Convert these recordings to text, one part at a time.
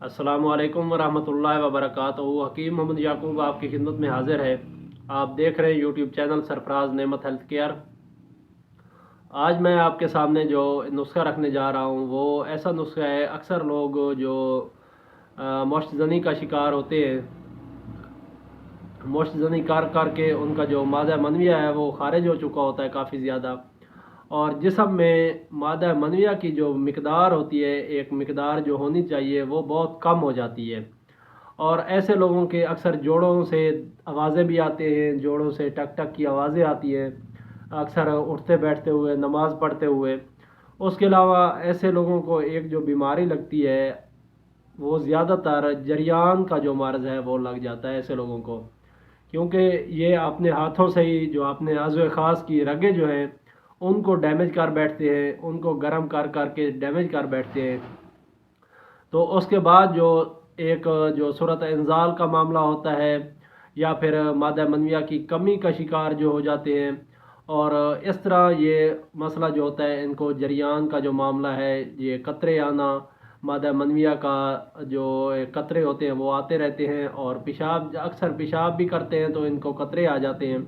अस्सलामु अलैकुम वरहमतुल्लाहि वबरकातुहू। हकीम मोहम्मद याकूब आपकी खिदमत में हाजिर है। आप देख रहे हैं यूट्यूब चैनल सरफराज नेमत हेल्थ केयर। आज मैं आपके सामने जो नुस्खा रखने जा रहा हूँ वो ऐसा नुस्खा है, अक्सर लोग जो मुश्तज़नी का शिकार होते हैं, मुश्तज़नी कर के उनका जो मादा मनविया है वो खारिज हो चुका होता है काफ़ी ज़्यादा, और जिस्म में मादा मनविया की जो मिकदार होती है, एक मिकदार जो होनी चाहिए, वो बहुत कम हो जाती है। और ऐसे लोगों के अक्सर जोड़ों से आवाज़ें भी आते हैं, जोड़ों से टक टक की आवाज़ें आती हैं, अक्सर उठते बैठते हुए, नमाज़ पढ़ते हुए। उसके अलावा ऐसे लोगों को एक जो बीमारी लगती है, वो ज़्यादातर जरियान का जो मर्ज़ है वो लग जाता है ऐसे लोगों को, क्योंकि ये अपने हाथों से ही जो अपने अज़्व ख़ास की रगें जो हैं उनको डैमेज कर बैठते हैं, उनको गर्म कर के डैमेज कर बैठते हैं। तो उसके बाद जो एक जो सूरत इंजाल का मामला होता है, या फिर मादा मनविया की कमी का शिकार जो हो जाते हैं, और इस तरह ये मसला जो होता है, इनको जरियान का जो मामला है, ये कतरे आना, मादा मनविया का जो कतरे होते हैं वो आते रहते हैं, और पेशाब अक्सर पेशाब भी करते हैं तो इनको कतरे आ जाते हैं।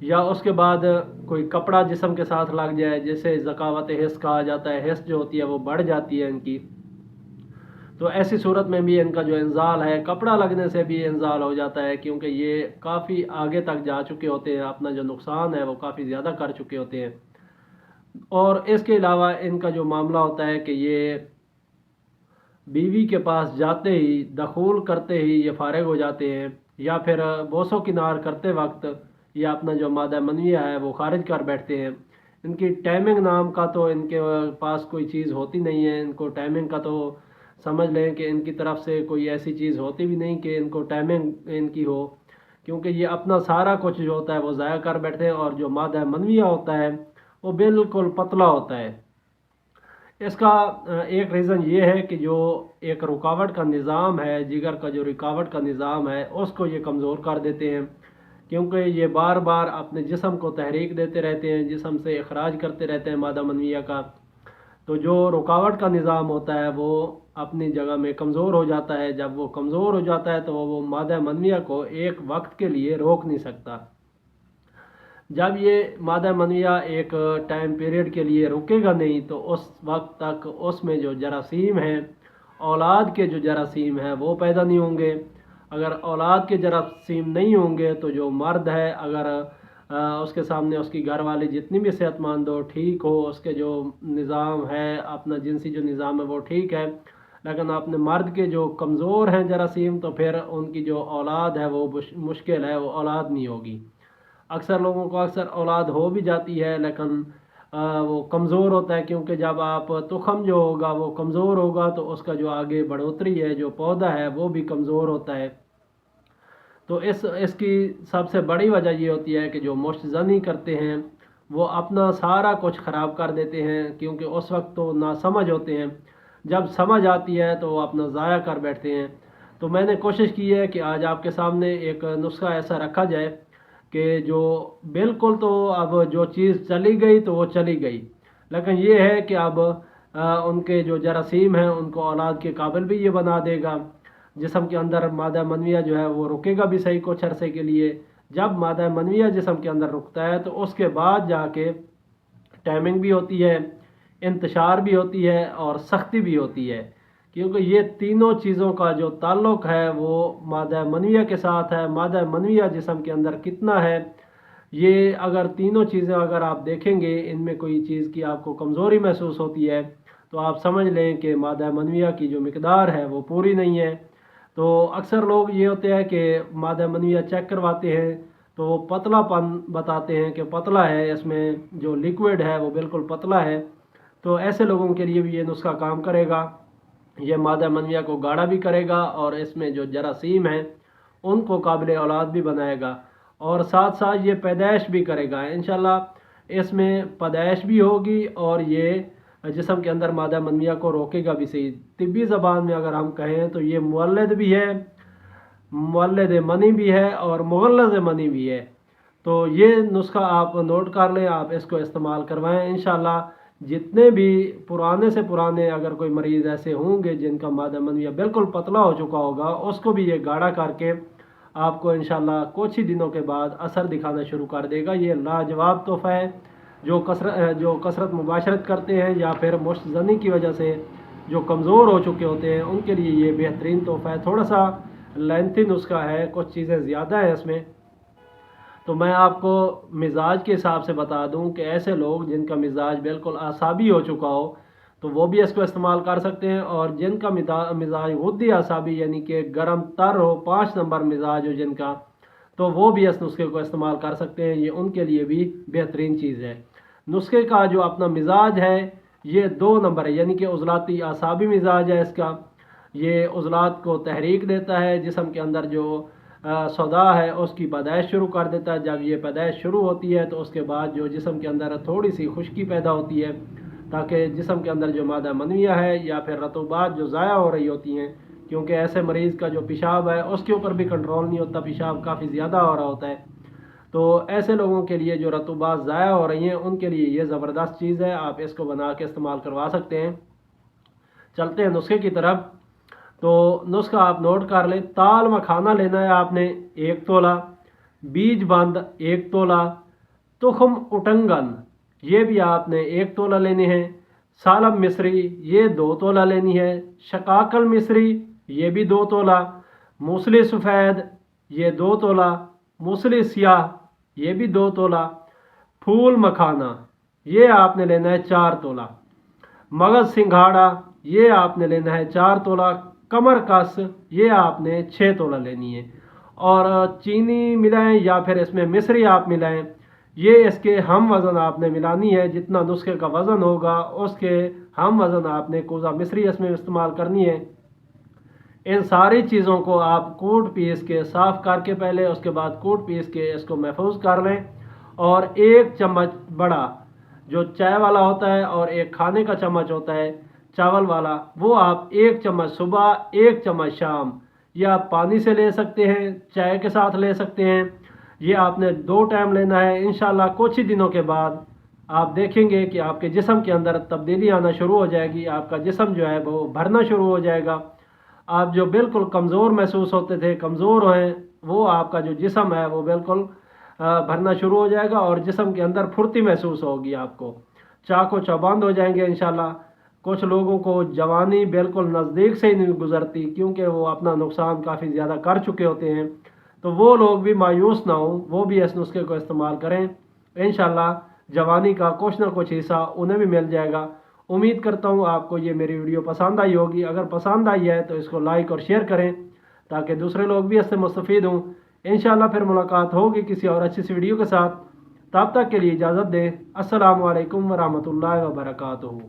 या उसके बाद कोई कपड़ा जिस्म के साथ लग जाए, जैसे ज़कावत हिस्स कहा जाता है, हिस्स जो होती है वो बढ़ जाती है इनकी। तो ऐसी सूरत में भी इनका जो इंजाल है, कपड़ा लगने से भी इंजाल हो जाता है, क्योंकि ये काफ़ी आगे तक जा चुके होते हैं, अपना जो नुकसान है वो काफ़ी ज़्यादा कर चुके होते हैं। और इसके अलावा इनका जो मामला होता है कि ये बीवी के पास जाते ही, दखूल करते ही ये फारिग हो जाते हैं, या फिर बोसो किनार करते वक्त ये अपना जो मादा मनविया है वो खारिज कर बैठते हैं। इनकी टाइमिंग नाम का तो इनके पास कोई चीज़ होती नहीं है, इनको टाइमिंग का तो समझ लें कि इनकी तरफ से कोई ऐसी चीज़ होती भी नहीं कि इनको टाइमिंग इनकी हो, क्योंकि ये अपना सारा कुछ जो होता है वो ज़ाया कर बैठते हैं। और जो मादा मनविया होता है वो बिल्कुल पतला होता है। इसका एक रीज़न ये है कि जो एक रुकावट का निज़ाम है, जिगर का जो रुकावट का निज़ाम है, उसको ये कमज़ोर कर देते हैं, क्योंकि ये बार बार अपने जिस्म को तहरीक देते रहते हैं, जिस्म से अखराज करते रहते हैं मादा मनविया का। तो जो रुकावट का निज़ाम होता है वो अपनी जगह में कमज़ोर हो जाता है। जब वो कमज़ोर हो जाता है तो वो मादा मनविया को एक वक्त के लिए रोक नहीं सकता। जब ये मादा मनविया एक टाइम पीरियड के लिए रुकेगा नहीं, तो उस वक्त तक उसमें जो जरासीम हैं, औलाद के जो जरासीम हैं वो पैदा नहीं होंगे। अगर औलाद के जरासीम नहीं होंगे तो जो मर्द है, अगर उसके सामने उसकी घर वाली जितनी भी सेहतमंद हो, ठीक हो, उसके जो निज़ाम है, अपना जिनसी जो निज़ाम है वो ठीक है, लेकिन अपने मर्द के जो कमज़ोर हैं जरासीम, तो फिर उनकी जो औलाद है वो मुश्किल है, वो औलाद नहीं होगी। अक्सर लोगों को अक्सर औलाद हो भी जाती है, लेकिन वो कमज़ोर होता है, क्योंकि जब आप तुखम जो होगा वो कमज़ोर होगा तो उसका जो आगे बढ़ोतरी है, जो पौधा है, वो भी कमज़ोर होता है। तो इसकी सबसे बड़ी वजह ये होती है कि जो मुश्तज़नी करते हैं वो अपना सारा कुछ ख़राब कर देते हैं, क्योंकि उस वक्त तो नासमझ होते हैं। जब समझ आती है तो वो अपना ज़ाया कर बैठते हैं। तो मैंने कोशिश की है कि आज आपके सामने एक नुस्खा ऐसा रखा जाए कि जो बिल्कुल, तो अब जो चीज़ चली गई तो वो चली गई, लेकिन ये है कि अब उनके जो जरासीम हैं उनको औलाद के काबिल भी ये बना देगा। जिस्म के अंदर मादा मनविया जो है वो रुकेगा भी सही कुछ अरसे के लिए। जब मादा मनविया जिस्म के अंदर रुकता है तो उसके बाद जाके टाइमिंग भी होती है, इंतशार भी होती है, और सख्ती भी होती है, क्योंकि ये तीनों चीज़ों का जो ताल्लुक़ है वो मादा मनविया के साथ है। मादा मनविया जिस्म के अंदर कितना है, ये अगर तीनों चीज़ें अगर आप देखेंगे, इनमें कोई चीज़ की आपको कमज़ोरी महसूस होती है तो आप समझ लें कि मादा मनविया की जो मिकदार है वो पूरी नहीं है। तो अक्सर लोग ये होते हैं कि मादा मनविया चेक करवाते हैं तो वो पतलापन बताते हैं कि पतला है, इसमें जो लिक्विड है वो बिल्कुल पतला है। तो ऐसे लोगों के लिए भी ये नुस्खा काम करेगा। ये मादा मनविया को गाढ़ा भी करेगा, और इसमें जो जरासीम हैं उनको काबिल औलाद भी बनाएगा, और साथ साथ ये पैदाइश भी करेगा इंशाल्लाह। इसमें पैदाइश भी होगी और ये जिस्म के अंदर मादा मनविया को रोकेगा भी सही। तिब्बी ज़बान में अगर हम कहें तो ये मुवल्लिद भी है, मुवल्लिद मनी भी है, और मुगल्लज़ मनी भी है। तो ये नुस्खा आप नोट कर लें, आप इसको इस्तेमाल करवाएं इंशाल्लाह। जितने भी पुराने से पुराने अगर कोई मरीज़ ऐसे होंगे जिनका मादा मनविया बिल्कुल पतला हो चुका होगा, उसको भी ये गाढ़ा करके आपको इंशाल्लाह कुछ ही दिनों के बाद असर दिखाना शुरू कर देगा। ये लाजवाब तोहफ़ा है। जो कसरत मुबाशरत करते हैं या फिर मुश्तज़नी की वजह से जो कमज़ोर हो चुके होते हैं, उनके लिए ये बेहतरीन तोहफ़ा है। थोड़ा सा लेंथी नुस्खा है, कुछ चीज़ें ज़्यादा हैं इसमें, तो मैं आपको मिजाज के हिसाब से बता दूं कि ऐसे लोग जिनका मिजाज बिल्कुल आसाबी हो चुका हो तो वो भी इसको इस्तेमाल कर सकते हैं, और जिनका मिजाज गुद्दी आसाबी यानी कि गर्म तर हो, 5 नंबर मिजाज हो जिनका, तो वो भी इस नुस्खे को इस्तेमाल कर सकते हैं। ये उनके लिए भी बेहतरीन चीज़ है। नुस्खे का जो अपना मिजाज है ये 2 नंबर है, यानी कि उज़लाती आसाबी मिजाज है इसका। ये उज़लात को तहरीक देता है, जिस्म के अंदर जो सौदा है उसकी पैदाइश शुरू कर देता है। जब ये पैदाइश शुरू होती है तो उसके बाद जो जिस्म के अंदर थोड़ी सी खुश्की पैदा होती है, ताकि जिस्म के अंदर जो मादा मनविया है या फिर रतूबात जो ज़ाया हो रही होती हैं, क्योंकि ऐसे मरीज़ का जो पेशाब है उसके ऊपर भी कंट्रोल नहीं होता, पेशाब काफ़ी ज़्यादा हो रहा होता है, तो ऐसे लोगों के लिए जो रतूबात ज़ाया हो रही हैं उनके लिए ये ज़बरदस्त चीज़ है। आप इसको बना के इस्तेमाल करवा सकते हैं। चलते हैं नुस्खे की तरफ। तो नुस्खा आप नोट कर लें। ताल मखाना लेना है आपने 1 तोला, बीज बंद 1 तोला, तुखम उटंगन ये भी आपने 1 तोला लेने हैं, सालब मिस्री ये 2 तोला लेनी है, शकाकल मिस्री ये भी 2 तोला, मूसली सफ़ेद ये 2 तोला, मूसली सियाह ये भी 2 तोला, फूल मखाना ये आपने लेना है 4 तोला, मगज सिंघाड़ा ये आपने लेना है 4 तोला, कमर कस ये आपने 6 तोला लेनी है। और चीनी मिलाएं या फिर इसमें मिस्री आप मिलाएं, ये इसके हम वज़न आपने मिलानी है। जितना नुस्खे का वज़न होगा उसके हम वज़न आपने कोज़ा मिस्री इसमें इस्तेमाल करनी है। इन सारी चीज़ों को आप कूट पीस के साफ़ करके पहले, उसके बाद कूट पीस के इसको महफूज कर लें। और 1 चम्मच बड़ा जो चाय वाला होता है और एक खाने का चम्मच होता है चावल वाला, वो आप 1 चम्मच सुबह 1 चम्मच शाम, ये आप पानी से ले सकते हैं, चाय के साथ ले सकते हैं। ये आपने 2 टाइम लेना है। इंशाल्लाह कुछ ही दिनों के बाद आप देखेंगे कि आपके जिस्म के अंदर तब्दीली आना शुरू हो जाएगी, आपका जिस्म जो है वो भरना शुरू हो जाएगा। आप जो बिल्कुल कमज़ोर महसूस होते थे, कमज़ोर हैं, वो आपका जो जिस्म है वो बिल्कुल भरना शुरू हो जाएगा और जिस्म के अंदर फुर्ती महसूस होगी। आपको चाको चौबंद हो जाएंगे इंशाल्लाह। कुछ लोगों को जवानी बिल्कुल नज़दीक से ही नहीं गुजरती, क्योंकि वो अपना नुकसान काफ़ी ज़्यादा कर चुके होते हैं, तो वो लोग भी मायूस ना हों, वो भी इस नुस्खे को इस्तेमाल करें। इंशाल्लाह जवानी का कुछ ना कुछ हिस्सा उन्हें भी मिल जाएगा। उम्मीद करता हूँ आपको ये मेरी वीडियो पसंद आई होगी। अगर पसंद आई है तो इसको लाइक और शेयर करें ताकि दूसरे लोग भी इससे मुस्तफ़ीद हों। इंशाल्लाह फिर मुलाकात होगी किसी और अच्छी सी वीडियो के साथ। तब तक के लिए इजाज़त दें। अस्सलामु अलैकुम व रहमतुल्लाहि व बरकातुहू।